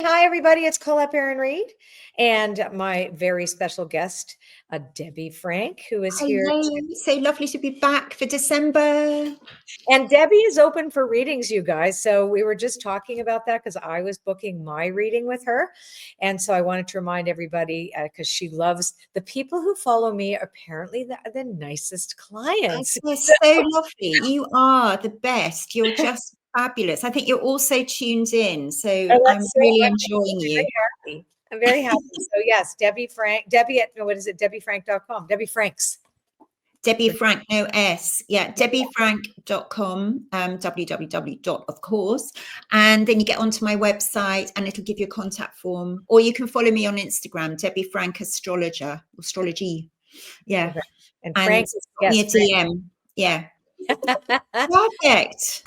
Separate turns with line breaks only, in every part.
Hi, everybody. It's Colette Baron-Reid and my very special guest, Debbie Frank, who is here.
Hello. So lovely to be back for December.
And Debbie is open for readings, you guys. So we were just talking about that because I was booking my reading with her. And so I wanted to remind everybody because she loves the people who follow me, apparently the nicest clients.
You're so lovely. You are the best. You're just fabulous. I think you're also tuned in. So I'm really enjoying you.
I'm very happy. So yes, Debbie Frank, Debbie at, what is it? DebbieFrank.com. Debbie Franks.
Debbie Frank, no S. Yeah, DebbieFrank.com, www. of course. And then you get onto my website and it'll give you a contact form. Or you can follow me on Instagram, Debbie Frank Astrologer, astrology. Yeah.
Okay. And Frank is
me a DM. Yeah. Perfect.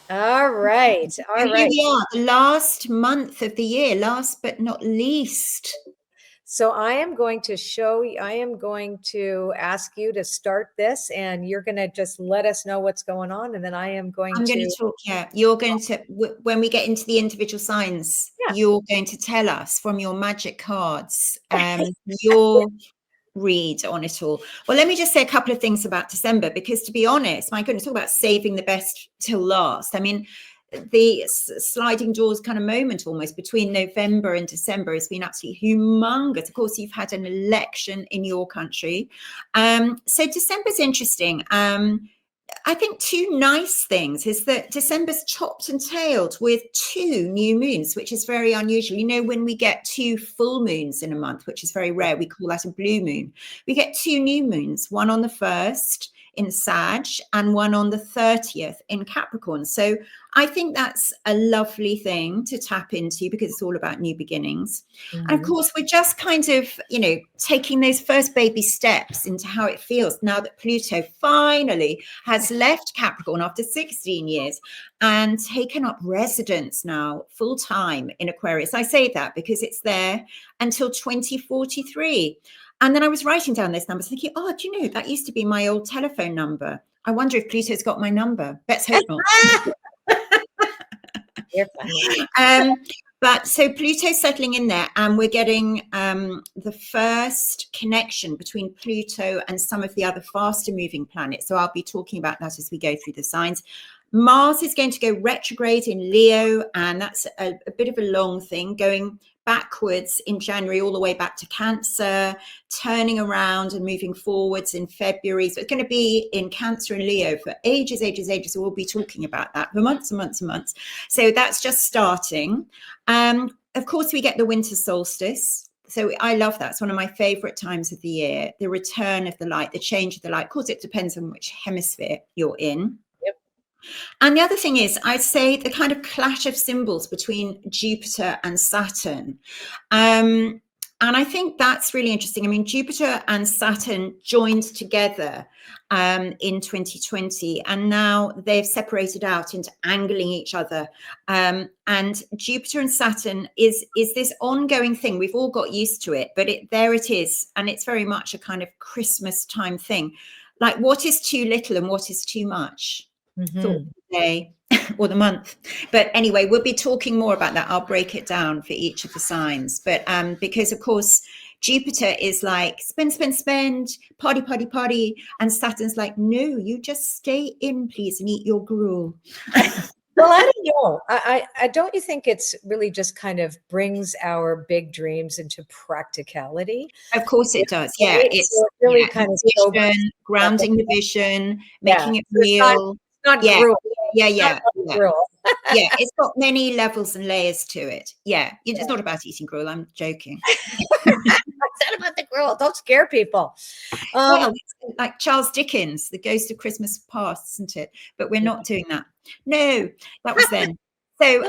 All right.
Here we are, the last month of the year, last but not least.
So I am going to show you, I am going to ask you to start this and you're going to just let us know what's going on. And then I'm going to
talk. Yeah. You're going to, when we get into the individual signs, you're going to tell us from your magic cards, your read on it all. Well, let me just say a couple of things about December, because to be honest, my goodness, talk about saving the best till last. I mean, the sliding doors kind of moment almost between November and December has been absolutely humongous. Of course, you've had an election in your country. So December's interesting. I think two nice things is that December's chopped and tailed with 2 new moons, which is very unusual. You know, when we get 2 full moons in a month, which is very rare, we call that a blue moon. We get 2 new moons, one on the 1st in Sag and one on the 30th in Capricorn. So I think that's a lovely thing to tap into because it's all about new beginnings. Mm-hmm. And of course, we're just kind of, you know, taking those first baby steps into how it feels now that Pluto finally has left Capricorn after 16 years and taken up residence now full time in Aquarius. I say that because it's there until 2043. And then I was writing down those numbers thinking, oh, do you know, that used to be my old telephone number. I wonder if Pluto's got my number. Let's hope not.
You're funny.
But so Pluto's settling in there and we're getting the first connection between Pluto and some of the other faster moving planets. So I'll be talking about that as we go through the signs. Mars is going to go retrograde in Leo, and that's a bit of a long thing, going backwards in January all the way back to Cancer, turning around and moving forwards in February. So it's going to be in Cancer and Leo for ages. So we'll be talking about that for months and months and months. So that's just starting. Of course, we get the winter solstice. So I love that. It's one of my favorite times of the year, the return of the light, the change of the light. Of course, it depends on which hemisphere you're in. And the other thing is, I'd say the kind of clash of symbols between Jupiter and Saturn. And I think that's really interesting. I mean, Jupiter and Saturn joined together in 2020, and now they've separated out into angling each other. And Jupiter and Saturn is this ongoing thing. We've all got used to it, but there it is. And it's very much a kind of Christmas time thing. Like, what is too little and what is too much?
Mm-hmm.
Thought of the day or the month. But anyway, we'll be talking more about that. I'll break it down for each of the signs. But because of course Jupiter is like spend, party, and Saturn's like, no, you just stay in, please, and eat your gruel.
Well, I don't know. I don't you think it's really just kind of brings our big dreams into practicality?
Of course it does. Yeah, it's
really kind of
vision, grounding the vision, making it real.
Not gruel.
Yeah. It's got many levels and layers to it. It's not about eating gruel. I'm joking.
It's not about the gruel. Don't scare people.
Well, like Charles Dickens, The Ghost of Christmas Past, isn't it? But we're not doing that. No, that was then. So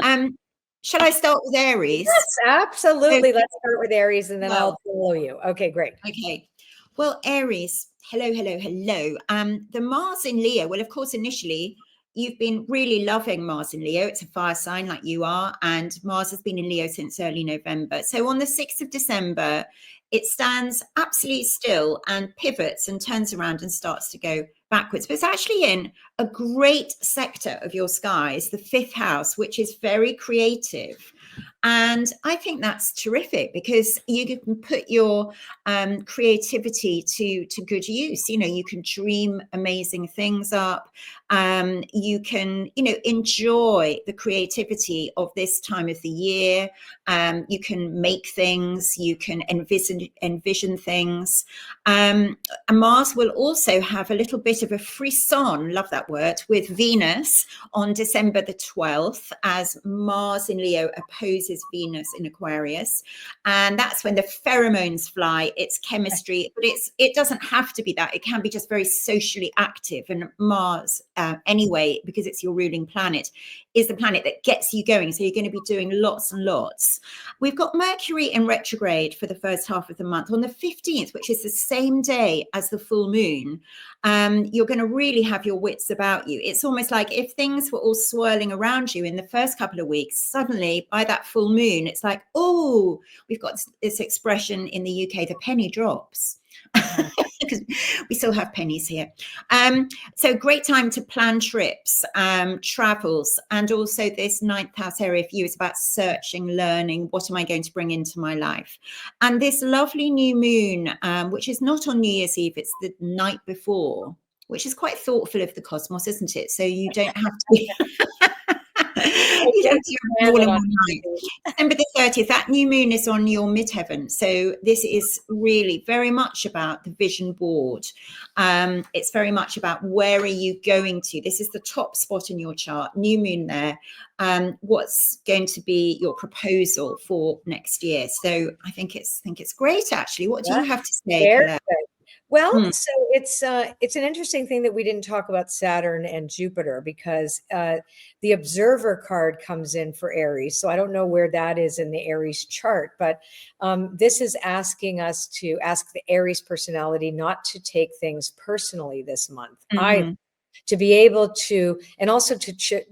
shall I start with Aries?
Yes, absolutely. Let's start with Aries and then I'll follow you. Okay, great.
Okay. Well, Aries, hello. The Mars in Leo, well, of course, initially, you've been really loving Mars in Leo. It's a fire sign like you are, and Mars has been in Leo since early November. So on the 6th of December, it stands absolutely still and pivots and turns around and starts to go backwards. But it's actually in a great sector of your skies, the 5th house, which is very creative. And I think that's terrific because you can put your creativity to good use. You know, you can dream amazing things up. You can, you know, enjoy the creativity of this time of the year. You can make things, you can envision things. And Mars will also have a little bit of a frisson, love that word, with Venus on December the 12th, as Mars in Leo opposes Venus in Aquarius. And that's when the pheromones fly. It's chemistry, but it doesn't have to be that. It can be just very socially active. And Mars, anyway, because it's your ruling planet, is the planet that gets you going. So you're going to be doing lots and lots. We've got Mercury in retrograde for the first half of the month on the 15th, which is the same day as the full moon. You're going to really have your wits about you. It's almost like if things were all swirling around you in the first couple of weeks, suddenly by that full moon, it's like, oh, we've got this expression in the UK, the penny drops. Because we still have pennies here. So great time to plan trips, travels, and also this 9th house area for you is about searching, learning, what am I going to bring into my life? And this lovely new moon, which is not on New Year's Eve, it's the night before, which is quite thoughtful of the cosmos, isn't it? So you don't have to be... you don't have to have all in one night. December the 30th, that new moon is on your midheaven. So this is really very much about the vision board. It's very much about where are you going to? This is the top spot in your chart, new moon there. What's going to be your proposal for next year? So I think it's great, actually. What do you have to say, Colette?
Well, so it's an interesting thing that we didn't talk about Saturn and Jupiter, because the observer card comes in for Aries. So I don't know where that is in the Aries chart, but this is asking us to ask the Aries personality not to take things personally this month. To be able to, and also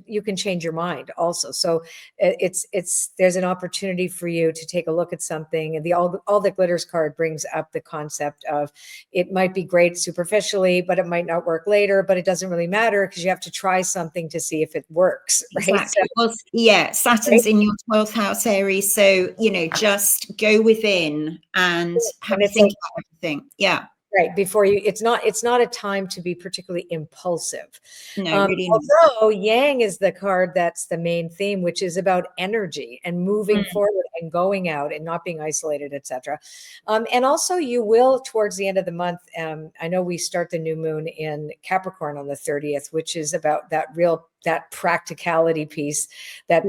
you can change your mind also. So there's an opportunity for you to take a look at something. And the all that glitters card brings up the concept of it might be great superficially, but it might not work later, but it doesn't really matter because you have to try something to see if it works. Right.
Exactly. Well, yeah, Saturn's in your 12th house, Aries. So, you know, just go within and have a think about everything. Yeah.
Right. Before you, it's not a time to be particularly impulsive.
No, really
although Yang is the card that's the main theme, which is about energy and moving forward and going out and not being isolated, etc. And also you will, towards the end of the month, I know we start the new moon in Capricorn on the 30th, which is about that practicality piece that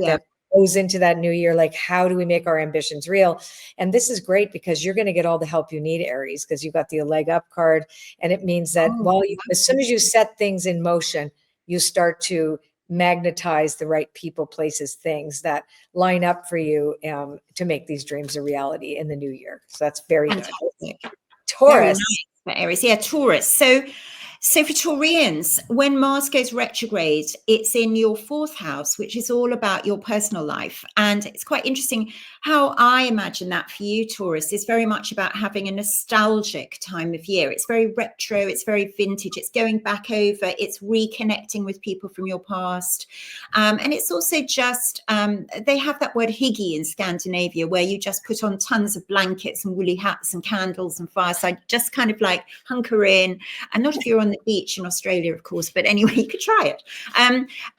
goes into that new year, like how do we make our ambitions real? And this is great because you're going to get all the help you need, Aries, because you've got the leg up card, and it means that as soon as you set things in motion, you start to magnetize the right people, places, things that line up for you to make these dreams a reality in the new year. So that's very good. Taurus.
Very nice for Aries. Yeah, Taurus. So for Taurians, when Mars goes retrograde, it's in your 4th house, which is all about your personal life. And it's quite interesting how I imagine that for you, Taurus, is very much about having a nostalgic time of year. It's very retro, it's very vintage, it's going back over, it's reconnecting with people from your past. And it's also just, they have that word hygge in Scandinavia, where you just put on tons of blankets and woolly hats and candles and fireside, just kind of like hunker in. And not if you're on the beach in Australia, of course, but anyway, you could try it.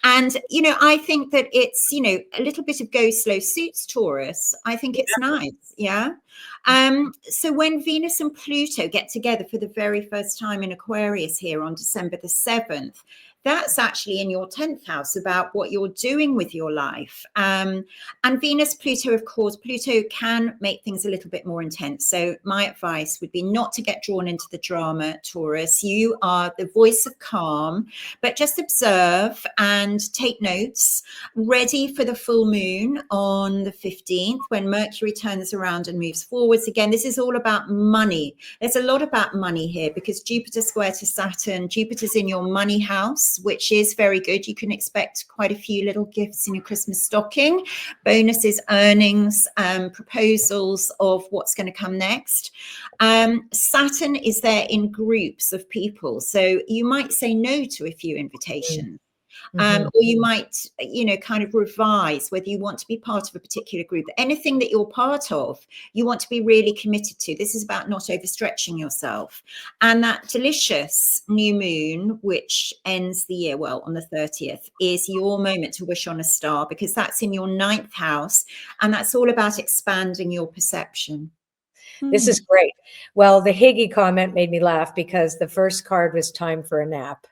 And, you know, I think that it's, you know, a little bit of go slow suits Taurus. I think it's nice. Yeah. So when Venus and Pluto get together for the very first time in Aquarius here on December the 7th, that's actually in your 10th house, about what you're doing with your life. And Venus, Pluto, of course, Pluto can make things a little bit more intense. So my advice would be not to get drawn into the drama, Taurus. You are the voice of calm, but just observe and take notes, ready for the full moon on the 15th, when Mercury turns around and moves forward. forwards again. This is all about money. There's a lot about money here because Jupiter square to Saturn. Jupiter's in your money house, which is very good. You can expect quite a few little gifts in your Christmas stocking, bonuses, earnings, proposals of what's going to come next. Saturn is there in groups of people. So you might say no to a few invitations. Or you might, kind of revise whether you want to be part of a particular group. Anything that you're part of, you want to be really committed to. This is about not overstretching yourself. And that delicious new moon, which ends the year, well, on the 30th, is your moment to wish on a star, because that's in your 9th house. And that's all about expanding your perception.
This is great. Well, the Higgy comment made me laugh because the first card was time for a nap.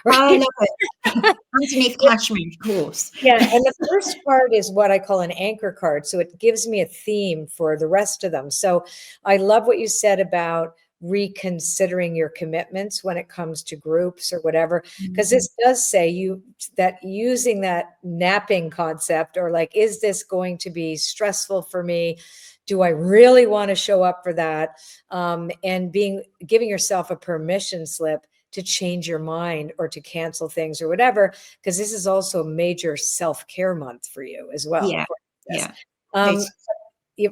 Right? I love it. Underneath cashmere, of course.
Yeah, and the first card is what I call an anchor card. So it gives me a theme for the rest of them. So I love what you said about reconsidering your commitments when it comes to groups or whatever, because this does say that using that napping concept, or like, is this going to be stressful for me? Do I really want to show up for that? And giving yourself a permission slip to change your mind or to cancel things or whatever, because this is also a major self-care month for you as well.
Yeah.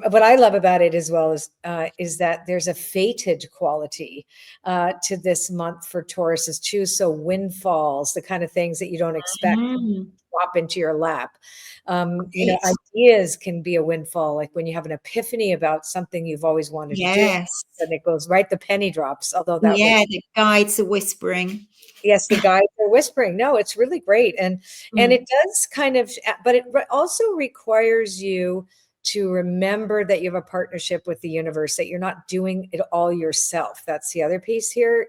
What I love about it as well is that there's a fated quality to this month for Tauruses too. So windfalls, the kind of things that you don't expect drop into your lap. Ideas can be a windfall, like when you have an epiphany about something you've always wanted to do, and it goes right, the penny drops. Although
the guides are whispering.
Yes, the guides are whispering. No, it's really great, and it does kind of, but it also requires you to remember that you have a partnership with the universe, that you're not doing it all yourself. That's the other piece here,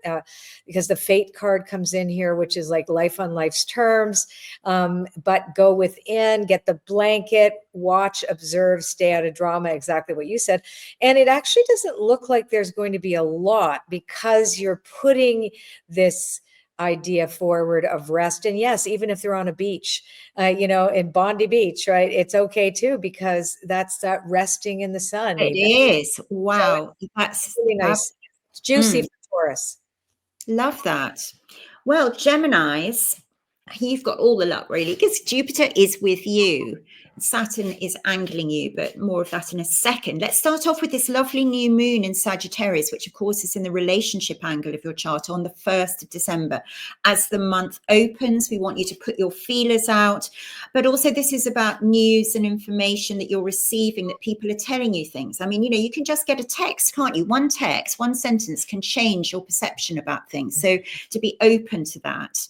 because the fate card comes in here, which is like life on life's terms, but go within, get the blanket, watch, observe, stay out of drama, exactly what you said. And it actually doesn't look like there's going to be a lot, because you're putting this idea forward of rest. And yes, even if they're on a beach, in Bondi Beach, right, it's okay too, because that's that resting in the sun.
It is. Wow.
So
that's
really nice. It's juicy for Taurus.
Love that. Well, Geminis, you've got all the luck really, because Jupiter is with you. Saturn is angling you, but more of that in a second. Let's start off with this lovely new moon in Sagittarius, which of course is in the relationship angle of your chart on the 1st of December. As the month opens, we want you to put your feelers out, but also this is about news and information that you're receiving, that people are telling you things. I mean, you can just get a text, can't you? One text, one sentence can change your perception about things. So to be open to that.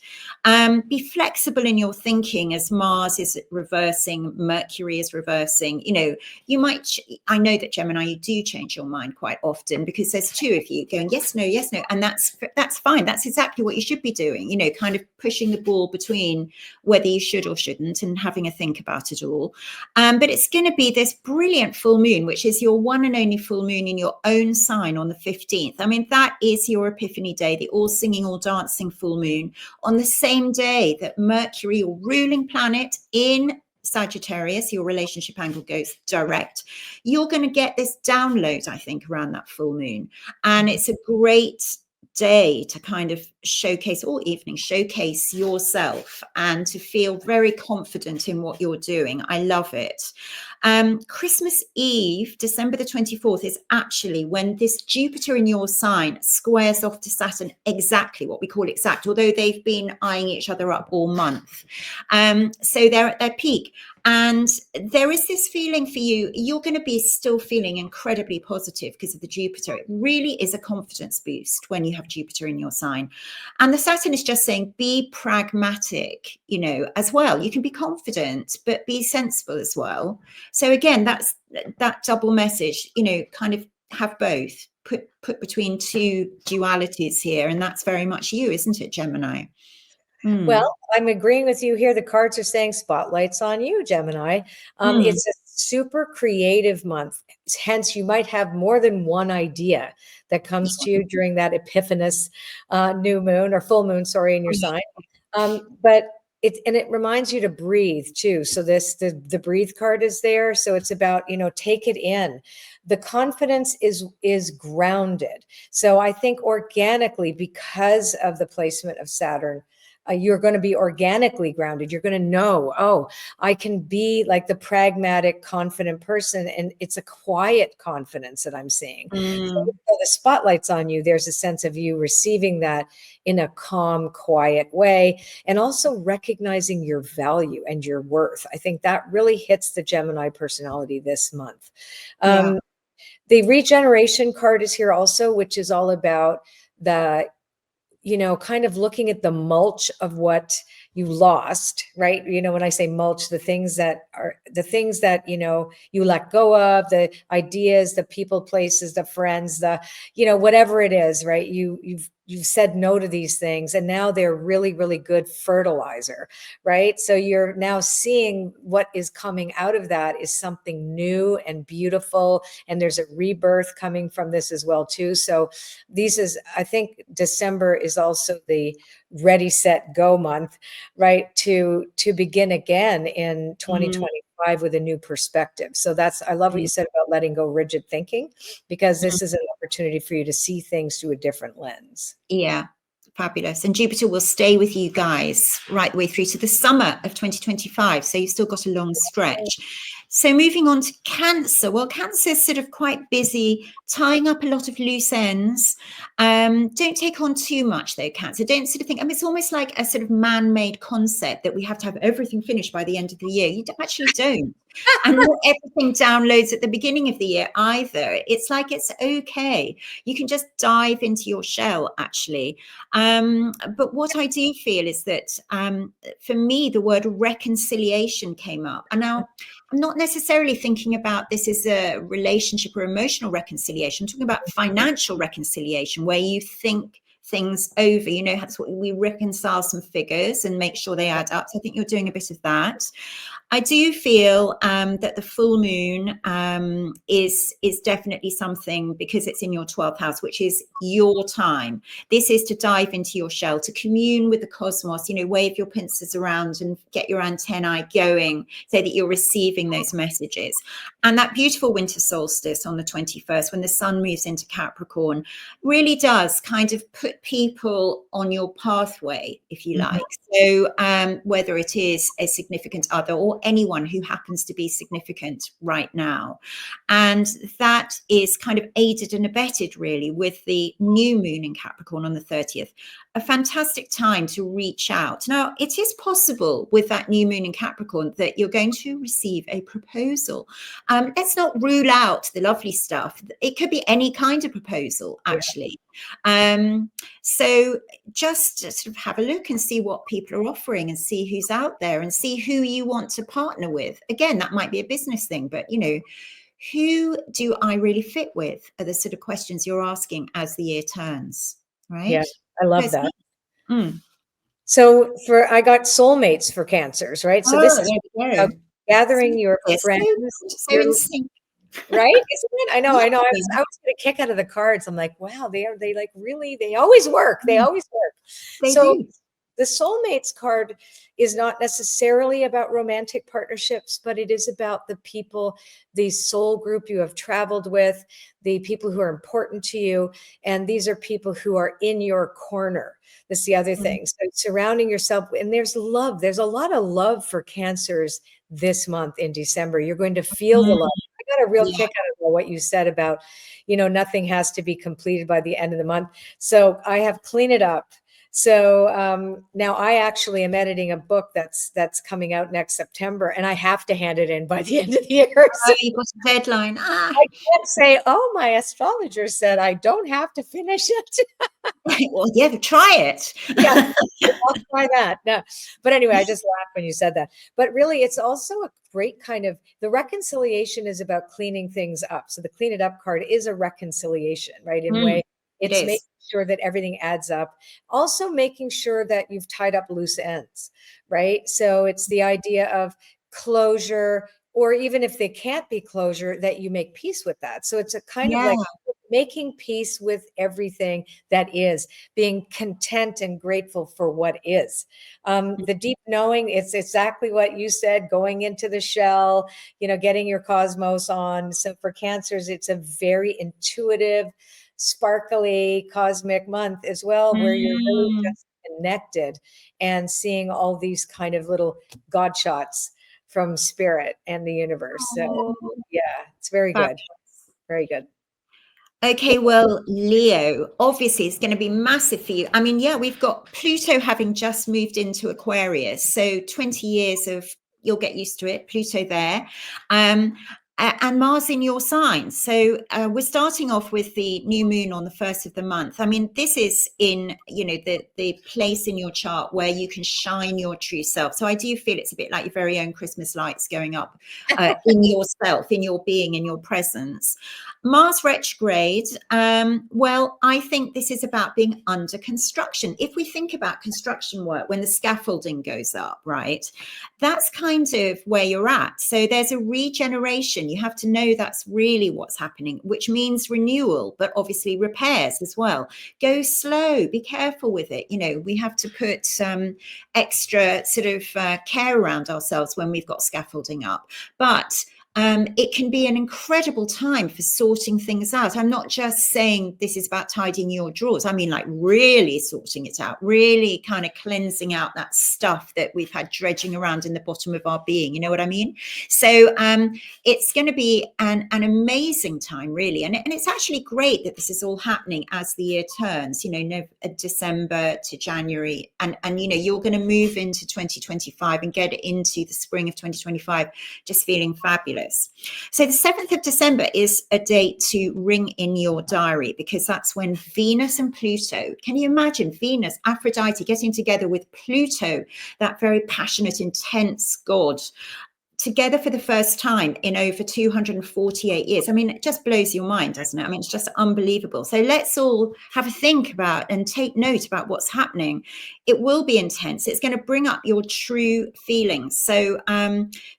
Be flexible in your thinking as Mars is reversing, Mercury is reversing. I know that Gemini, you do change your mind quite often, because there's two of you going yes, no, and that's fine. That's exactly what you should be doing. Kind of pushing the ball between whether you should or shouldn't, and having a think about it all. But it's going to be this brilliant full moon, which is your one and only full moon in your own sign on the 15th. I mean, that is your epiphany day, the all singing, all dancing full moon, on the same day that Mercury, your ruling planet in Sagittarius, your relationship angle, goes direct. You're going to get this download, I think, around that full moon. And it's a great day to kind of showcase, or evening, showcase yourself and to feel very confident in what you're doing. I love it. Christmas Eve, December the 24th, is actually when this Jupiter in your sign squares off to Saturn, exactly what we call exact, although they've been eyeing each other up all month. So they're at their peak. And there is this feeling for you, you're going to be still feeling incredibly positive because of the Jupiter. It really is a confidence boost when you have Jupiter in your sign. And the Saturn is just saying, be pragmatic, as well. You can be confident, but be sensible as well. So again, that's that double message, kind of have both, put between two dualities here. And that's very much you, isn't it, Gemini?
Well, I'm agreeing with you here. The cards are saying spotlights on you, Gemini. It's a super creative month. Hence, you might have more than one idea that comes to you during that epiphanous new moon, or full moon, in your sign. But it reminds you to breathe too. So the breathe card is there. So it's about, take it in. the confidence is grounded. So I think organically, because of the placement of Saturn, you're going to be organically grounded. You're going to know, oh, I can be like the pragmatic, confident person. And it's a quiet confidence that I'm seeing. So the spotlight's on you. There's a sense of you receiving that in a calm, quiet way, and also recognizing your value and your worth. I think that really hits the Gemini personality this month. The regeneration card is here also, which is all about the, kind of looking at the mulch of what you lost, right? When I say mulch, the things that, you let go of, the ideas, the people, places, the friends, the, whatever it is, right? You've said no to these things, and now they're really, really good fertilizer, right? So you're now seeing what is coming out of that is something new and beautiful. And there's a rebirth coming from this as well, too. So I think December is also the ready, set, go month, right? To begin again in 2025 with a new perspective. So I love what you said about letting go rigid thinking, because this is an opportunity for you to see things through a different lens.
Yeah, fabulous. And Jupiter will stay with you guys right the way through to the summer of 2025. So you've still got a long stretch. So moving on to Cancer. Well, Cancer is sort of quite busy tying up a lot of loose ends. Don't take on too much though, Cancer. Don't sort of think, it's almost like a sort of man-made concept that we have to have everything finished by the end of the year. You actually don't. And not everything downloads at the beginning of the year either. It's like, it's okay. You can just dive into your shell, actually. But what I do feel is that for me, the word reconciliation came up. And now I'm not necessarily thinking about this as a relationship or emotional reconciliation. I'm talking about financial reconciliation, where you think things over, that's what we reconcile some figures and make sure they add up. So I think you're doing a bit of that. I do feel that the full moon is definitely something, because it's in your 12th house, which is your time. This is to dive into your shell, to commune with the cosmos, wave your pincers around and get your antennae going so that you're receiving those messages. And that beautiful winter solstice on the 21st, when the sun moves into Capricorn, really does kind of put people on your pathway, if you like. So whether it is a significant other or anyone who happens to be significant right now. And that is kind of aided and abetted really with the new moon in Capricorn on the 30th. A fantastic time to reach out. Now, it is possible with that new moon in Capricorn that you're going to receive a proposal. Let's not rule out the lovely stuff. It could be any kind of proposal, actually. So just sort of have a look and see what people are offering and see who's out there and see who you want to partner with. Again, that might be a business thing, but who do I really fit with are the sort of questions you're asking as the year turns, right?
Yeah, I love that. So I got soulmates for Cancers, right? So this is gathering your friends.
So in sync.
Right? Isn't it? I know. I was getting a kick out of the cards. I'm like, wow, they like really, they always work. They always work.
They
so
do.
The soulmates card is not necessarily about romantic partnerships, but it is about the people, the soul group you have traveled with, the people who are important to you. And these are people who are in your corner. That's the other thing. So surrounding yourself, and there's love. There's a lot of love for Cancers this month in December. You're going to feel the love. I got a real kick out of what you said about, nothing has to be completed by the end of the month. So I have Clean It Up. So now I actually am editing a book that's coming out next September, and I have to hand it in by the end of the year.
So you've got a deadline.
I can't say, oh, my astrologer said I don't have to finish it.
Well, yeah, try it.
Yeah, I'll try that. No. But anyway, I just laughed when you said that. But really, it's also a great kind of, the reconciliation is about cleaning things up. So the Clean It Up card is a reconciliation, right? In a way, it's making sure that everything adds up. Also making sure that you've tied up loose ends, right? So it's the idea of closure, or even if they can't be closure, that you make peace with that. So it's a kind of like making peace with everything that is, being content and grateful for what is. The deep knowing, it's exactly what you said, going into the shell, getting your cosmos on. So for Cancers, it's a very intuitive, sparkly, cosmic month as well, where you're really just connected and seeing all these kind of little God shots from spirit and the universe. So yeah, it's very good. Very good.
Okay, well, Leo, obviously it's going to be massive for you. I mean, yeah, we've got Pluto having just moved into Aquarius. So 20 years of, you'll get used to it, Pluto there. And Mars in your sign. So we're starting off with the new moon on the 1st of the month. I mean, this is in, the place in your chart where you can shine your true self. So I do feel it's a bit like your very own Christmas lights going up in yourself, in your being, in your presence. Mars retrograde, well, I think this is about being under construction. If we think about construction work, when the scaffolding goes up, right, that's kind of where you're at. So there's a regeneration. You have to know that's really what's happening, which means renewal, but obviously repairs as well. Go slow, be careful with it. We have to put some extra sort of care around ourselves when we've got scaffolding up. But it can be an incredible time for sorting things out. I'm not just saying this is about tidying your drawers. I mean, like really sorting it out, really kind of cleansing out that stuff that we've had dredging around in the bottom of our being. You know what I mean? So it's going to be an amazing time, really. And it's actually great that this is all happening as the year turns, December to January. And you're going to move into 2025 and get into the spring of 2025 just feeling fabulous. So the 7th of December is a date to ring in your diary, because that's when Venus and Pluto, can you imagine Venus, Aphrodite getting together with Pluto, that very passionate, intense god, together for the first time in over 248 years. I mean, it just blows your mind, doesn't it? I mean, it's just unbelievable. So let's all have a think about and take note about what's happening. It will be intense. It's going to bring up your true feelings. So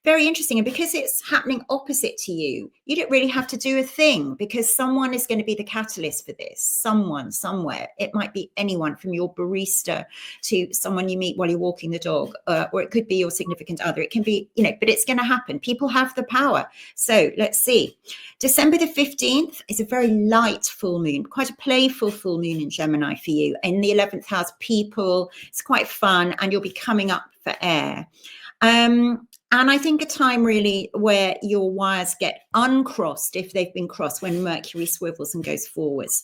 very interesting. And because it's happening opposite to you, you don't really have to do a thing, because someone is going to be the catalyst for this. Someone, somewhere. It might be anyone, from your barista to someone you meet while you're walking the dog, or it could be your significant other. It can be, but it's going to happen. People have the power. So let's see. December the 15th is a very light full moon, quite a playful full moon in Gemini for you. In the 11th house, people, it's quite fun, and you'll be coming up for air. And I think a time really where your wires get uncrossed if they've been crossed, when Mercury swivels and goes forwards.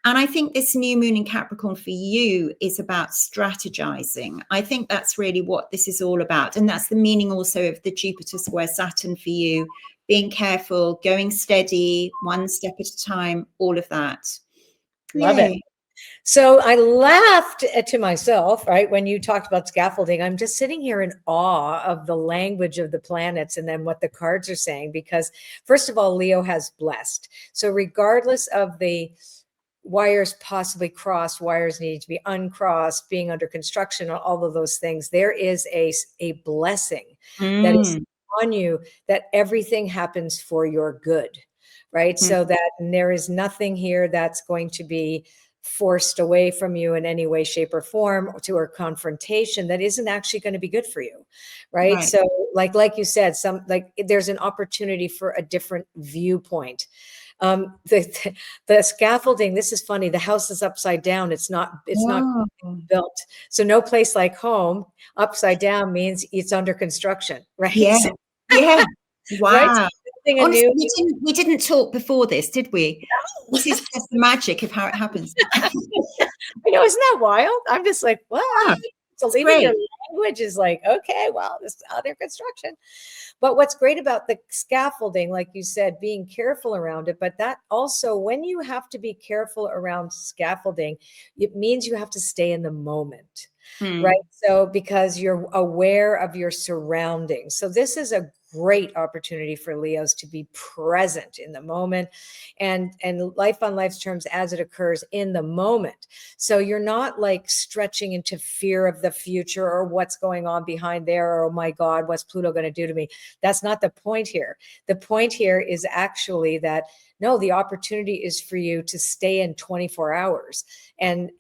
And I think this new moon in Capricorn for you is about strategizing. I think that's really what this is all about. And that's the meaning also of the Jupiter square Saturn for you, being careful, going steady, one step at a time, all of that.
Love it. So I laughed to myself, right, when you talked about scaffolding. I'm just sitting here in awe of the language of the planets and then what the cards are saying, because first of all, Leo has blessed. So regardless of the wires possibly crossed, wires needing to be uncrossed, being under construction, all of those things, there is a blessing that is on you, that everything happens for your good, right? So that there is nothing here that's going to be forced away from you in any way, shape, or form, to a confrontation that isn't actually going to be good for you, right? So like you said, there's an opportunity for a different viewpoint. The scaffolding, this is funny, the house is upside down. It's not built. So no place like home. Upside down means it's under construction, right?
Yeah. Wow.
Right?
Honestly, we didn't talk before this, did we? No. This is just the magic of how it happens.
I know, isn't that wild? I'm just like, what? Yeah, so even your language is like, okay, well, this is under construction. But what's great about the scaffolding, like you said, being careful around it, but that also, when you have to be careful around scaffolding, it means you have to stay in the moment. Right. So because you're aware of your surroundings. So this is a great opportunity for Leos to be present in the moment and life on life's terms as it occurs in the moment. So you're not like stretching into fear of the future or what's going on behind there, or, oh my God, what's Pluto going to do to me? That's not the point here. The point here is actually that, no, the opportunity is for you to stay in 24 hours and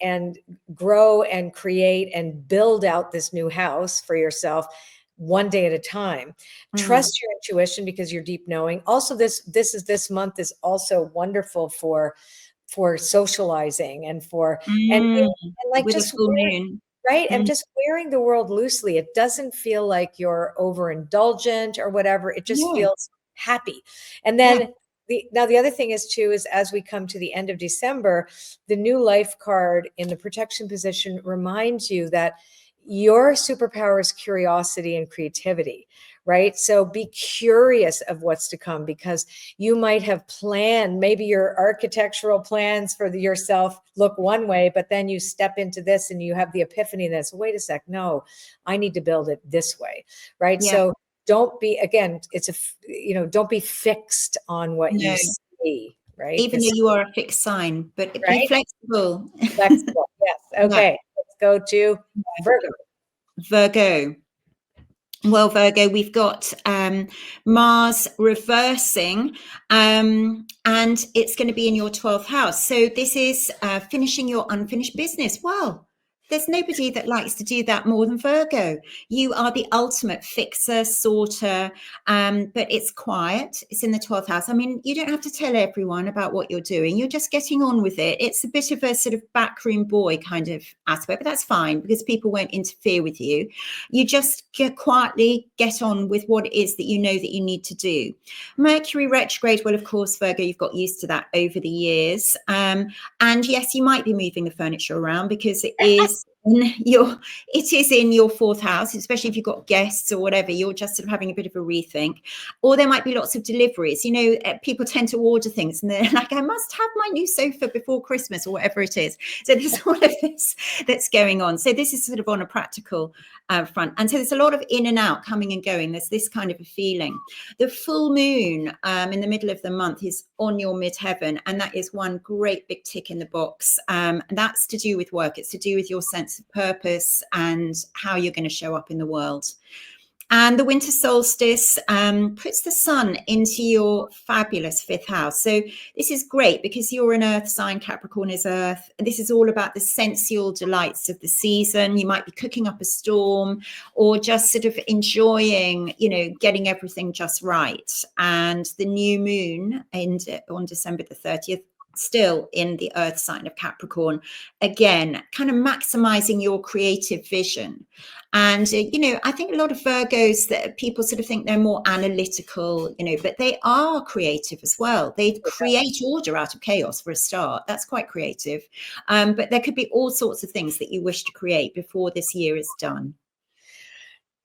grow and create and build out this new house for yourself one day at a time. Trust your intuition because you're deep knowing. Also, this month is also wonderful for socializing and for and like
with a
just
full moon.
right? And just wearing the world loosely. It doesn't feel like you're overindulgent or whatever. It just feels happy. And then now the other thing is too, is as we come to the end of December, the new life card in the protection position reminds you that your superpower is curiosity and creativity, right? So be curious of what's to come, because you might have planned, maybe your architectural plans for yourself look one way, but then you step into this and you have the epiphany that's, wait a sec, no, I need to build it this way, right?
Yeah.
So don't be, again, don't be fixed on what you see, right?
Even though you are a fixed sign, but be flexible.
Flexible, yes. Okay, let's go to Virgo.
Virgo. Well, Virgo, we've got Mars reversing, and it's going to be in your 12th house. So this is finishing your unfinished business. Well, there's nobody that likes to do that more than Virgo. You are the ultimate fixer, sorter, but it's quiet. It's in the 12th house. I mean, you don't have to tell everyone about what you're doing. You're just getting on with it. It's a bit of a sort of backroom boy kind of aspect, but that's fine because people won't interfere with you. You just quietly get on with what it is that you know that you need to do. Mercury retrograde, well, of course, Virgo, you've got used to that over the years. And yes, you might be moving the furniture around because it is in your 4th house, especially if you've got guests or whatever. You're just sort of having a bit of a rethink, or there might be lots of deliveries. People tend to order things and they're like, I must have my new sofa before Christmas or whatever it is. So there's all of this that's going on. So this is sort of on a practical front, and so there's a lot of in and out, coming and going. There's this kind of a feeling. The full moon in the middle of the month is on your midheaven, and that is one great big tick in the box. And that's to do with work. It's to do with your sense of purpose and how you're going to show up in the world. And the winter solstice puts the sun into your fabulous 5th house. So this is great because you're an earth sign. Capricorn is earth. This is all about the sensual delights of the season. You might be cooking up a storm or just sort of enjoying, getting everything just right. And the new moon on December the 30th, still in the earth sign of Capricorn, again, kind of maximizing your creative vision. And, I think a lot of Virgos, that people sort of think they're more analytical, but they are creative as well. They create order out of chaos for a start. That's quite creative. But there could be all sorts of things that you wish to create before this year is done.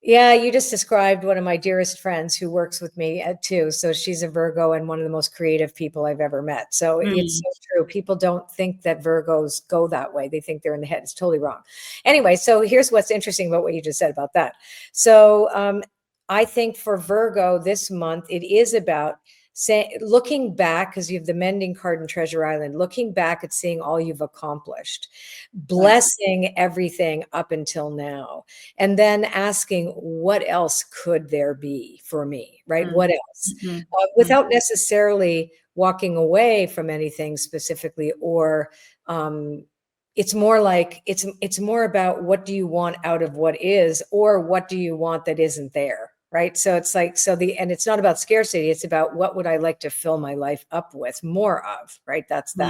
Yeah, you just described one of my dearest friends who works with me too. So she's a Virgo and one of the most creative people I've ever met. So it's so true. People don't think that Virgos go that way. They think they're in the head. It's totally wrong. Anyway, so here's what's interesting about what you just said about that. So I think for Virgo this month, it is about looking back, because you have the mending card in Treasure Island, looking back at seeing all you've accomplished, blessing everything up until now, and then asking, what else could there be for me, right? What else? Without necessarily walking away from anything specifically, or it's more like, it's more about what do you want out of what is, or what do you want that isn't there? Right. So it's like, and it's not about scarcity. It's about what would I like to fill my life up with more of, right? That's so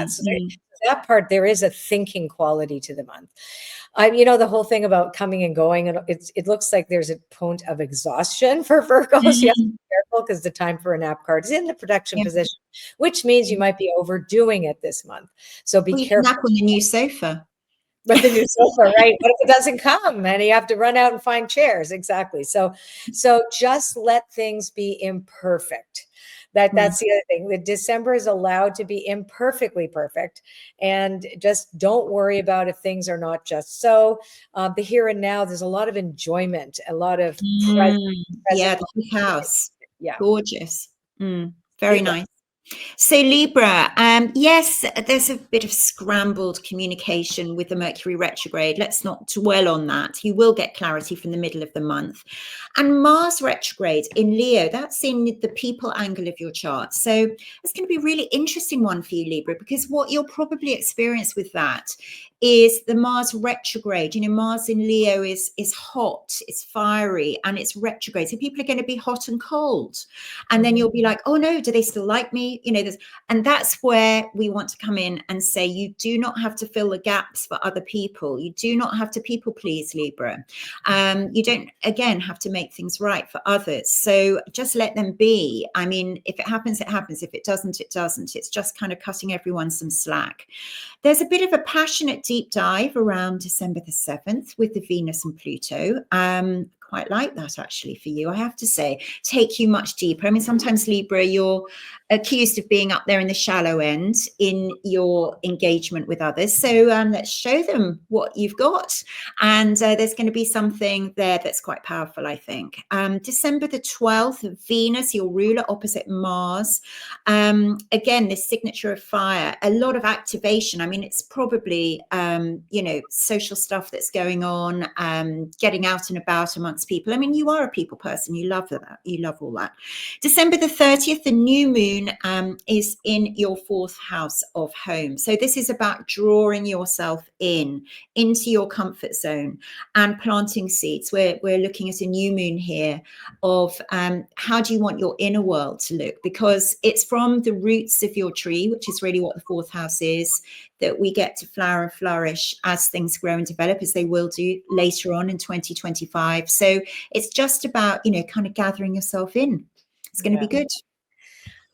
that part, there is a thinking quality to the month. The whole thing about coming and going, and it looks like there's a point of exhaustion for Virgos. You have to be careful because the time for a nap card is in the production position, which means you might be overdoing it this month. So be careful.
You can nap on the new sofa.
But the new sofa, right? What if it doesn't come and you have to run out and find chairs? Exactly. So just let things be imperfect. That's the other thing. The December is allowed to be imperfectly perfect, and just don't worry about if things are not just so. The here and now, there's a lot of enjoyment, a lot of present
the house.
Yeah.
Gorgeous. Very nice. So Libra, yes, there's a bit of scrambled communication with the Mercury retrograde. Let's not dwell on that. You will get clarity from the middle of the month. And Mars retrograde in Leo, that's in the people angle of your chart. So it's going to be a really interesting one for you, Libra, because what you'll probably experience with that is the Mars retrograde. You know, Mars in Leo is hot, it's fiery, and it's retrograde. So people are going to be hot and cold. And then you'll be like, oh no, do they still like me? You know, and that's where we want to come in and say, you do not have to fill the gaps for other people. You do not have to people please, Libra. You don't, again, have to make things right for others. So just let them be. I mean, if it happens, it happens. If it doesn't, it doesn't. It's just kind of cutting everyone some slack. There's a bit of a passionate deep dive around December the 7th with the Venus and Pluto. Quite like that actually for you, I have to say. Take you much deeper. I mean, sometimes Libra, you're accused of being up there in the shallow end in your engagement with others. So let's show them what you've got. And there's going to be something there that's quite powerful, I think. December the 12th, Venus, your ruler, opposite Mars. Again, this signature of fire, a lot of activation. I mean, it's probably, you know, social stuff that's going on, getting out and about amongst people. I mean, you are a people person. You love that. You love all that. December the 30th, the new moon is in your 4th house of home. So this is about drawing yourself into your comfort zone and planting seeds. We're looking at a new moon here of how do you want your inner world to look? Because it's from the roots of your tree, which is really what the 4th house is, that we get to flower and flourish as things grow and develop, as they will do later on in 2025. So it's just about, you know, kind of gathering yourself in. It's going to be good.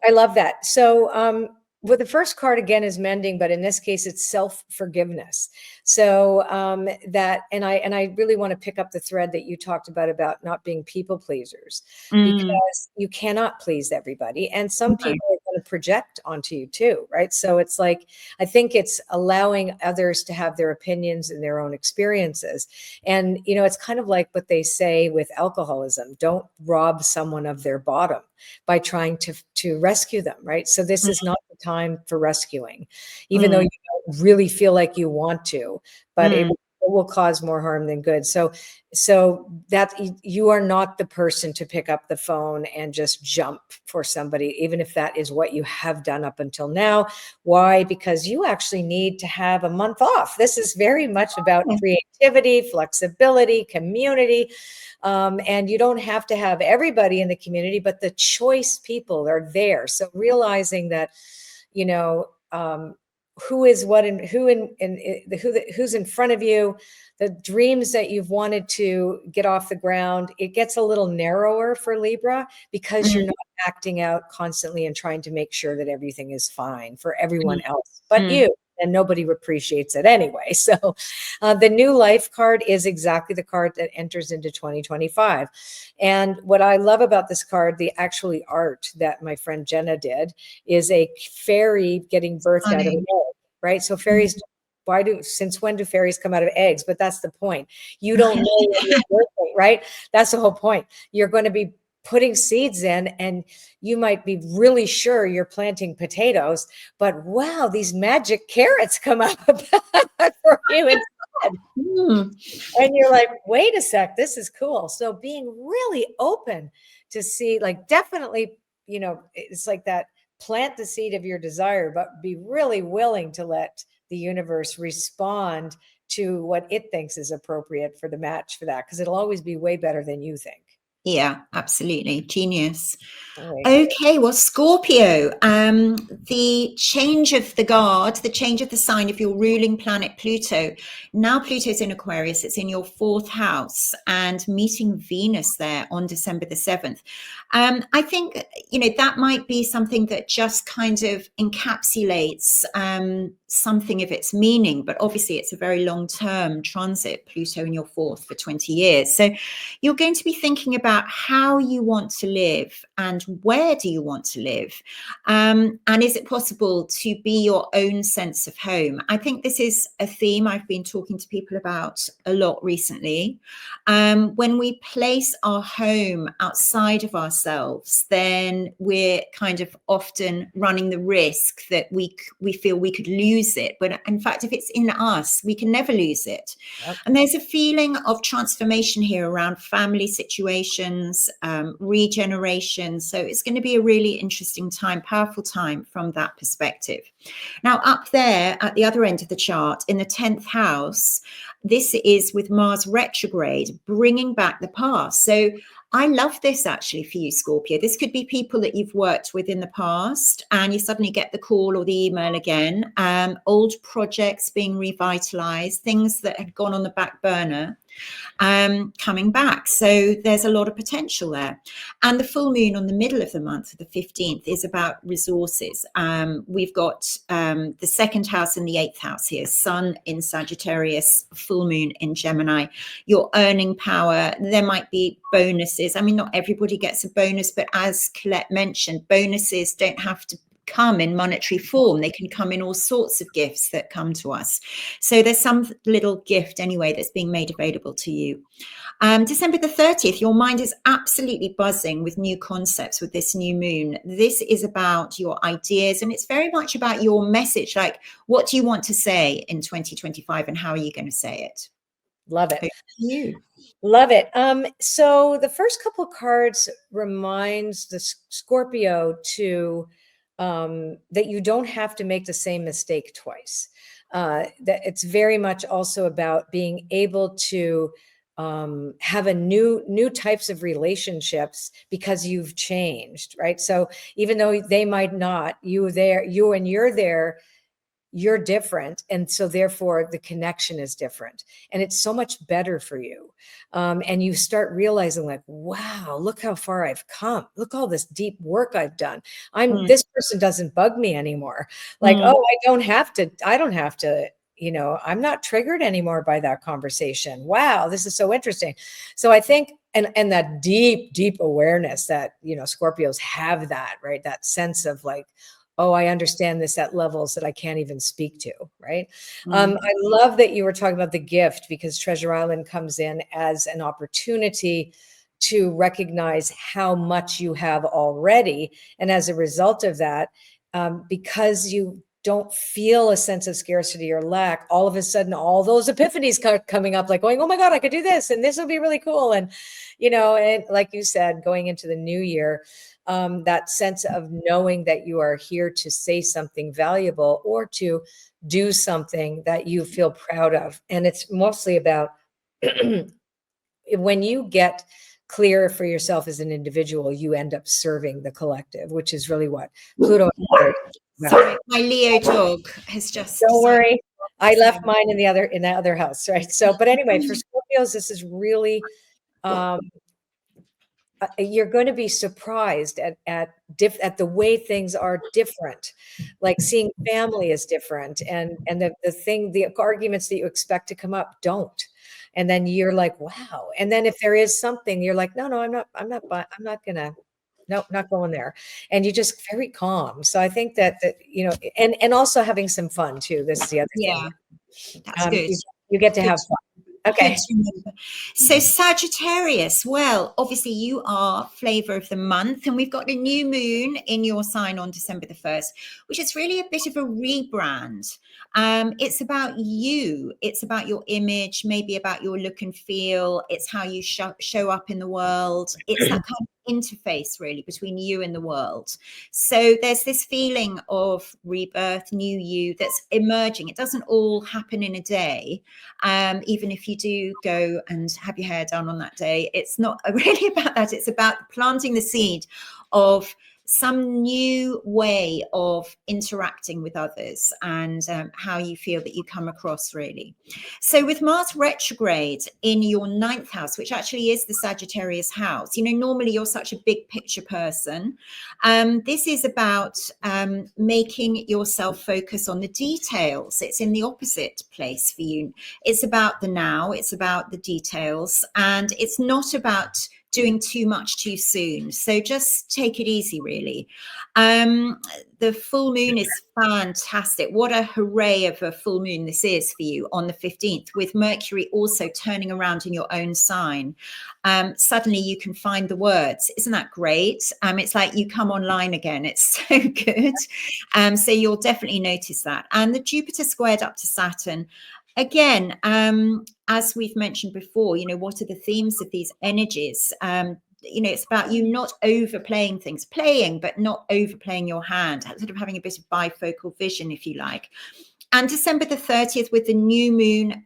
I love that. So well, the first card again is mending, but in this case, it's self-forgiveness. So that, and I really want to pick up the thread that you talked about not being people pleasers, because you cannot please everybody. And some people are going to project onto you too, right? So it's like, I think it's allowing others to have their opinions and their own experiences. And, you know, it's kind of like what they say with alcoholism, don't rob someone of their bottom by trying to rescue them, right? So this is not the time for rescuing, even though you don't really feel like you want to, but it will cause more harm than good. So that you are not the person to pick up the phone and just jump for somebody, even if that is what you have done up until now. Why? Because you actually need to have a month off. This is very much about creativity, flexibility, community. And you don't have to have everybody in the community, but the choice people are there. So realizing that, you know, who is what and who's in front of you, the dreams that you've wanted to get off the ground, it gets a little narrower for Libra because you're not acting out constantly and trying to make sure that everything is fine for everyone else but you. And nobody appreciates it anyway. So the new life card is exactly the card that enters into 2025. And what I love about this card, the actually art that my friend Jenna did, is a fairy getting birthed out of an egg, right? So fairies, since when do fairies come out of eggs? But that's the point. You don't know when you're birthing, right? That's the whole point. You're going to be putting seeds in, and you might be really sure you're planting potatoes, but wow, these magic carrots come up for you instead. And you're like, wait a sec, this is cool. So being really open to see, like, definitely, you know, it's like that, plant the seed of your desire, but be really willing to let the universe respond to what it thinks is appropriate for the match for that, because it'll always be way better than you think.
Yeah, absolutely. Genius. Okay, well, Scorpio, the change of the guard, the change of the sign of your ruling planet Pluto. Now Pluto's in Aquarius, it's in your 4th house, and meeting Venus there on December the 7th. I think, you know, that might be something that just kind of encapsulates something of its meaning, but obviously it's a very long-term transit, Pluto in your fourth for 20 years. So you're going to be thinking about how you want to live and where do you want to live, and is it possible to be your own sense of home? I think this is a theme I've been talking to people about a lot recently. When we place our home outside of ourselves, then we're kind of often running the risk that we feel we could lose it. But in fact, if it's in us, we can never lose it. Yep. And there's a feeling of transformation here around family situations, regeneration. So it's going to be a really interesting time, powerful time from that perspective. Now, up there at the other end of the chart, in the 10th house, this is with Mars retrograde, bringing back the past. So I love this actually for you, Scorpio. This could be people that you've worked with in the past and you suddenly get the call or the email again, old projects being revitalized, things that had gone on the back burner, coming back. So there's a lot of potential there. And the full moon on the middle of the month, the 15th, is about resources. We've got the 2nd house and the 8th house here, Sun in Sagittarius, full moon in Gemini, your earning power. There might be bonuses. I mean, not everybody gets a bonus, but as Colette mentioned, bonuses don't have to come in monetary form. They can come in all sorts of gifts that come to us. So there's some little gift anyway that's being made available to you. December the 30th, your mind is absolutely buzzing with new concepts with this new moon. This is about your ideas and it's very much about your message. Like, what do you want to say in 2025 and how are you going to say it?
Love it.
You.
Love it. So the first couple of cards reminds the Scorpio to that you don't have to make the same mistake twice. That it's very much also about being able to have a new types of relationships because you've changed, right? So even though they might not, you're there, you're different. And so therefore the connection is different and it's so much better for you. And you start realizing like, wow, look how far I've come. Look all this deep work I've done. This person doesn't bug me anymore. Like, oh, I don't have to, you know, I'm not triggered anymore by that conversation. Wow, this is so interesting. So I think, and that deep awareness that, you know, Scorpios have that, right? That sense of like, oh, I understand this at levels that I can't even speak to, right? I love that you were talking about the gift because Treasure Island comes in as an opportunity to recognize how much you have already. And as a result of that, because you don't feel a sense of scarcity or lack, all of a sudden, all those epiphanies coming up, like going, oh my God, I could do this. And this will be really cool. And, you know, and like you said, going into the new year, that sense of knowing that you are here to say something valuable or to do something that you feel proud of. And it's mostly about when you get clear for yourself as an individual, you end up serving the collective, which is really what Pluto.
Sorry, my Leo dog has just.
Don't worry, I left mine in the other house, right? So, but anyway, for Scorpios, this is really. You're going to be surprised at the way things are different, like seeing family is different, and the arguments that you expect to come up don't, and then you're like, wow, and then if there is something, you're like, no, I'm not gonna. Nope, not going there. And you're just very calm. So I think that you know, and also having some fun too. This is the other thing.
That's good.
You get to have fun. Okay.
So Sagittarius, well, obviously you are flavor of the month and we've got a new moon in your sign on December the 1st, which is really a bit of a rebrand. It's about you. It's about your image, maybe about your look and feel. It's how you show up in the world. It's that kind of interface really between you and the world. So there's this feeling of rebirth, new you that's emerging. It doesn't all happen in a day. Even if you do go and have your hair done on that day, it's not really about that. It's about planting the seed of some new way of interacting with others, and how you feel that you come across, really. So with Mars retrograde in your 9th house, which actually is the Sagittarius house, you know, normally you're such a big picture person. This is about making yourself focus on the details. It's in the opposite place for you. It's about the now, it's about the details, and it's not about doing too much too soon. So just take it easy, really. The full moon is fantastic. What a hooray of a full moon this is for you on the 15th, with Mercury also turning around in your own sign. Suddenly you can find the words. Isn't that great? It's like you come online again. It's so good. So you'll definitely notice that. And the Jupiter squared up to Saturn. Again, as we've mentioned before, you know, what are the themes of these energies? You know, it's about you not overplaying things, playing, but not overplaying your hand, sort of having a bit of bifocal vision, if you like. And December the 30th with the new moon,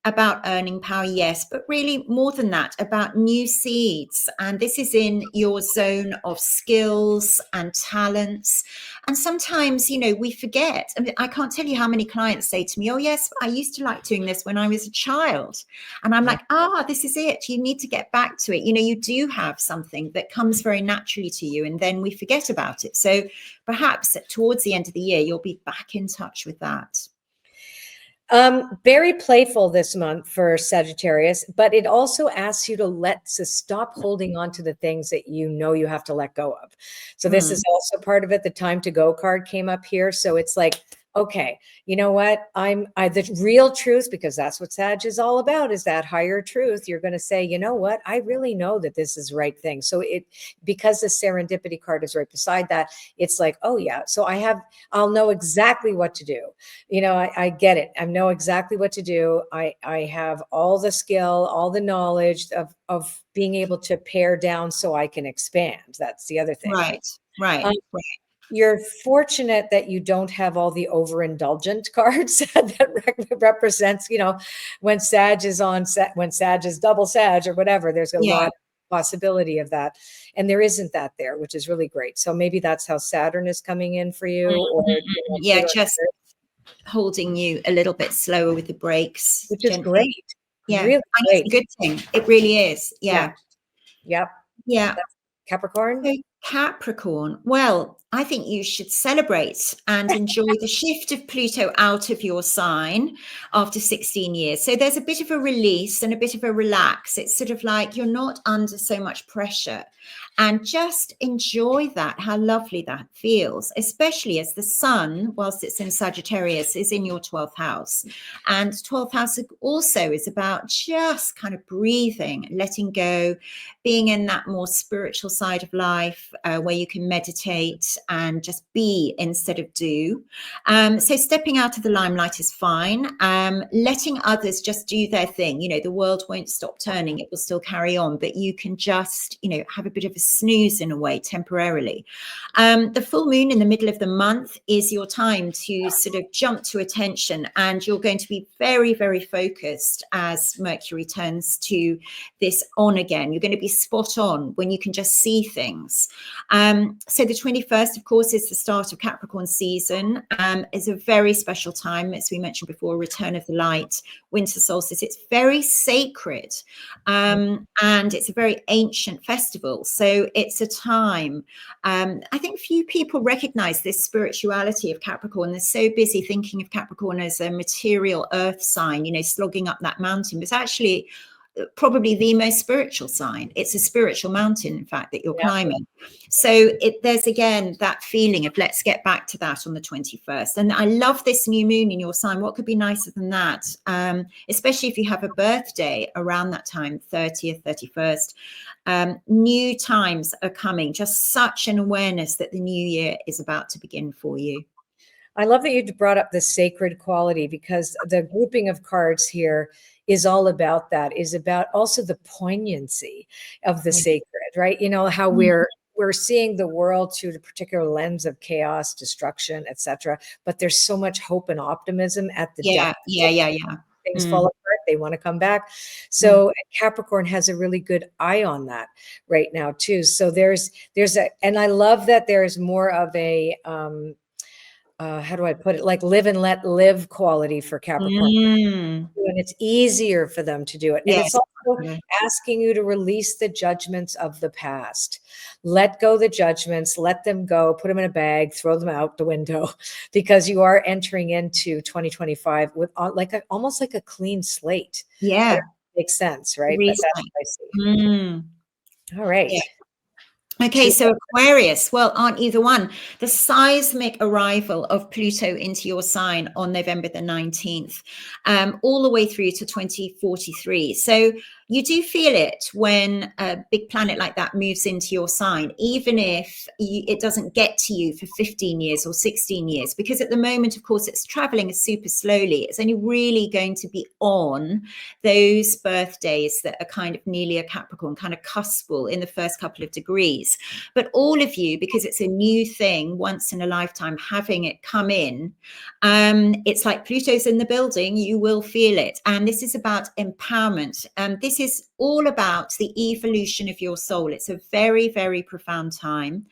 about earning power, yes, but really more than that, about new seeds. And this is in your zone of skills and talents. And sometimes, you know, we forget. I mean, I can't tell you how many clients say to me, oh, yes, I used to like doing this when I was a child. And I'm like, this is it. You need to get back to it. You know, you do have something that comes very naturally to you, and then we forget about it. So perhaps towards the end of the year, you'll be back in touch with that.
Very playful this month for Sagittarius, but it also asks you to stop holding on to the things that you know you have to let go of. So this is also part of it. The time to go card came up here. So it's like, okay, you know what? The real truth, because that's what Sag is all about, is that higher truth. You're going to say, you know what? I really know that this is the right thing. So because the serendipity card is right beside that, it's like, oh yeah. So I'll know exactly what to do. You know, I get it. I know exactly what to do. I have all the skill, all the knowledge of being able to pare down so I can expand. That's the other thing.
Right.
You're fortunate that you don't have all the overindulgent cards that represents, you know, when Sag is double Sag or whatever, there's a lot of possibility of that. And there isn't that there, which is really great. So maybe that's how Saturn is coming in for you. Or, you know,
just holding you a little bit slower with the brakes.
Which is great.
Yeah.
Really great.
It's a good thing. It really is. Yeah.
Yep.
Yeah.
Capricorn?
So Capricorn. Well, I think you should celebrate and enjoy the shift of Pluto out of your sign after 16 years. So there's a bit of a release and a bit of a relax. It's sort of like you're not under so much pressure, and just enjoy that, how lovely that feels, especially as the sun, whilst it's in Sagittarius, is in your 12th house. And 12th house also is about just kind of breathing, letting go, being in that more spiritual side of life, where you can meditate and just be instead of do. So stepping out of the limelight is fine. Letting others just do their thing. You know, the world won't stop turning. It will still carry on, but you can just, you know, have a bit of a snooze in a way temporarily. The full moon in the middle of the month is your time to sort of jump to attention, and you're going to be very, very focused as Mercury turns to this on again. You're going to be spot on when you can just see things. So the 21st, of course, is the start of Capricorn season. It's a very special time, as we mentioned before, return of the light, winter solstice. It's very sacred, and it's a very ancient festival. So it's a time, I think few people recognize this spirituality of Capricorn. They're so busy thinking of Capricorn as a material earth sign, you know, slogging up that mountain. But it's actually probably the most spiritual sign. It's a spiritual mountain, in fact, that you're climbing. So there's again that feeling of let's get back to that on the 21st. And I love this new moon in your sign. What could be nicer than that? Especially if you have a birthday around that time, 30th, 31st. New times are coming. Just such an awareness that the new year is about to begin for you.
I love that you brought up the sacred quality, because the grouping of cards here is all about that, is about also the poignancy of the sacred, right? You know, how we're seeing the world through the particular lens of chaos, destruction, etc. But there's so much hope and optimism at the depth. Things fall apart. they want to come back. So Capricorn has a really good eye on that right now too. So there's and I love that there's more of a, how do I put it? Like live and let live quality for Capricorn. And it's easier for them to do it. And it's also asking you to release the judgments of the past. Let go the judgments, let them go, put them in a bag, throw them out the window, because you are entering into 2025 with almost like a clean slate.
Yeah.
Makes sense, right? But that's what I see. All right.
Yeah. Okay, so Aquarius, well, aren't either one. The seismic arrival of Pluto into your sign on November the 19th, all the way through to 2043. So you do feel it when a big planet like that moves into your sign, even if it doesn't get to you for 15 years or 16 years, because at the moment, of course, it's traveling super slowly. It's only really going to be on those birthdays that are kind of nearly a Capricorn, kind of cuspal in the first couple of degrees. But all of you, because it's a new thing, once in a lifetime, having it come in, it's like Pluto's in the building, you will feel it. And this is about empowerment. This is all about the evolution of your soul. It's a very, very profound time.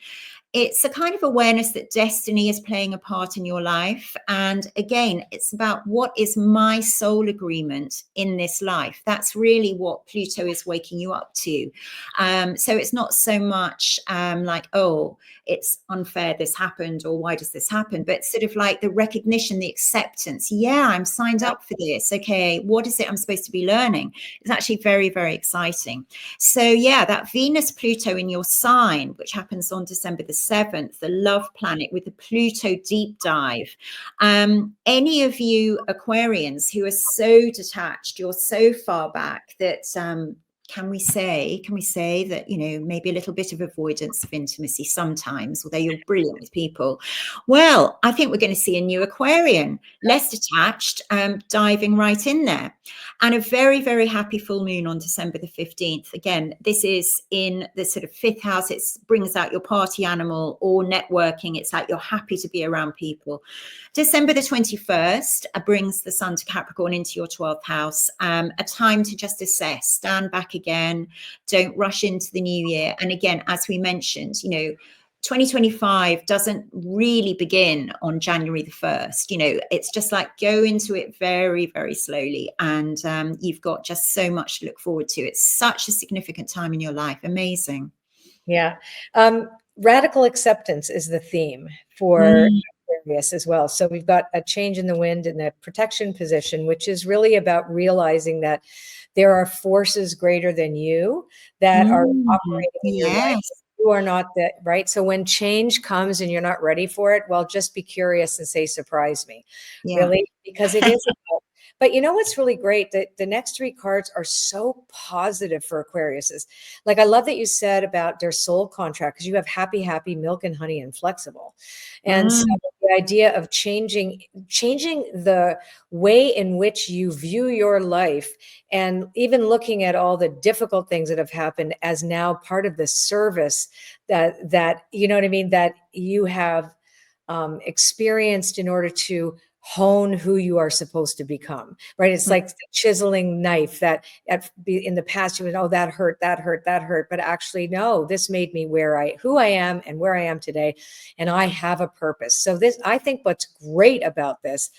It's a kind of awareness that destiny is playing a part in your life. And again, it's about what is my soul agreement in this life. That's really what Pluto is waking you up to. So it's not so much like, oh, it's unfair this happened, or why does this happen? But sort of like the recognition, the acceptance. Yeah, I'm signed up for this. Okay, what is it I'm supposed to be learning? It's actually very, very exciting. So yeah, that Venus-Pluto in your sign, which happens on December the 7th, the love planet with the Pluto deep dive. Any of you Aquarians who are so detached, you're so far back that can we say that, you know, maybe a little bit of avoidance of intimacy sometimes, although you're brilliant with people? Well, I think we're going to see a new Aquarian, less detached, diving right in there. And a very, very happy full moon on December the 15th. Again, this is in the sort of 5th house. It brings out your party animal or networking. It's like you're happy to be around people. December the 21st brings the sun to Capricorn into your 12th house, a time to just assess, stand back again, don't rush into the new year. And again, as we mentioned, you know, 2025 doesn't really begin on January the 1st. You know, it's just like go into it very, very slowly. And you've got just so much to look forward to. It's such a significant time in your life. Amazing.
Yeah. Radical acceptance is the theme for Aquarius as well. So we've got a change in the wind in the protection position, which is really about realizing that there are forces greater than you that are operating in your life. You are not that, right? So when change comes and you're not ready for it, well, just be curious and say, surprise me, really, because it is. But you know what's really great? That the next three cards are so positive for Aquariuses. Like, I love that you said about their soul contract, because you have happy, happy, milk and honey, and flexible. And so the idea of changing the way in which you view your life, and even looking at all the difficult things that have happened as now part of the service that you know what I mean, that you have experienced in order to hone who you are supposed to become, right? It's like the chiseling knife that in the past you would, oh, that hurt. But actually, no, this made me who I am and where I am today. And I have a purpose. So this, I think what's great about this,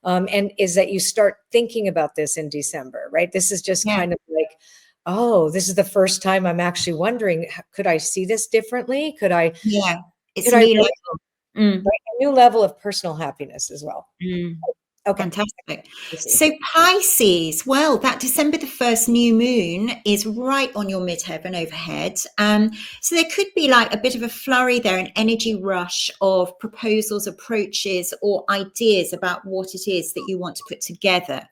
and is that you start thinking about this in December, right? This is just kind of like, oh, this is the first time I'm actually wondering, could I see this differently? Could I?
Yeah, it's a new level.
Like a new level of personal happiness as well. Okay.
Fantastic. So Pisces, well, that December the 1st new moon is right on your midheaven overhead. So there could be like a bit of a flurry there, an energy rush of proposals, approaches, or ideas about what it is that you want to put together.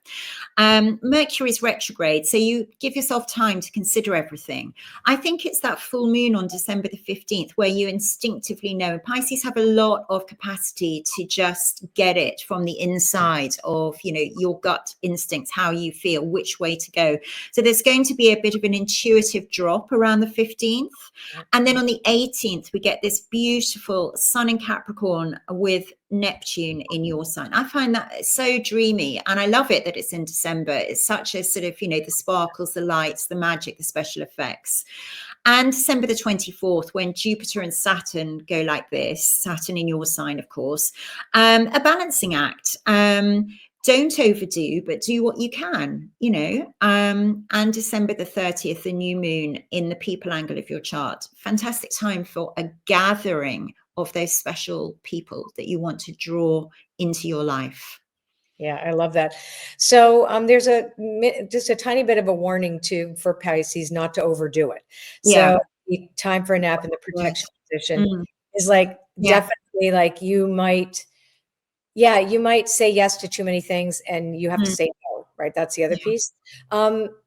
Mercury's retrograde, so you give yourself time to consider everything. I think it's that full moon on December the 15th where you instinctively know. Pisces have a lot of capacity to just get it from the inside of, you know, your gut instincts, how you feel, which way to go. So there's going to be a bit of an intuitive drop around the 15th. And then on the 18th, we get this beautiful sun in Capricorn with Neptune in your sign. I find that so dreamy, and I love it that it's in December. It's such a sort of, you know, the sparkles, the lights, the magic, the special effects. And December the 24th, when Jupiter and Saturn go like this, Saturn in your sign, of course, a balancing act. Don't overdo, but do what you can, you know. And December the 30th, the new moon in the people angle of your chart. Fantastic time for a gathering of those special people that you want to draw into your life.
Yeah, I love that. So there's just a tiny bit of a warning for Pisces not to overdo it.
Yeah.
So the time for a nap in the protection position
Mm.
is like
Yeah.
definitely like you might say yes to too many things and you have to say no, right? That's the other piece.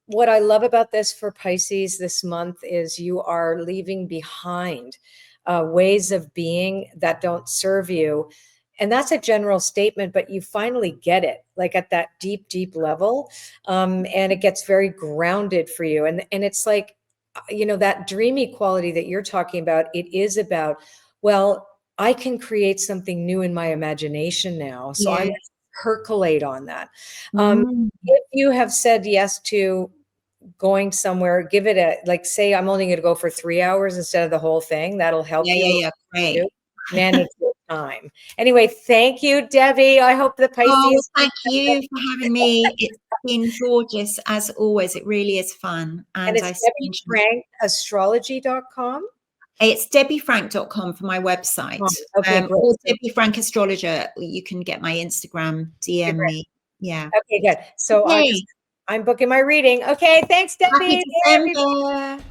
What I love about this for Pisces this month is you are leaving behind ways of being that don't serve you. And that's a general statement, but you finally get it, like at that deep, deep level. And it gets very grounded for you. And it's like, you know, that dreamy quality that you're talking about, it is about, well, I can create something new in my imagination now. So I'm going to percolate on that. If you have said yes to going somewhere, give it like, say, I'm only going to go for 3 hours instead of the whole thing. That'll help you.
Yeah. Great.
Manage your time. Anyway, thank you, Debbie. I hope the Pisces.
Oh, thank you for having me. It's been gorgeous as always. It really is fun.
And it's DebbieFrankAstrology.com.
It's DebbieFrank.com for my website.
Okay, great.
Or Debbie Frank Astrologer. You can get my Instagram, DM me. Yeah.
Okay, good. So I'm booking my reading. Okay, thanks, Debbie.
Happy December.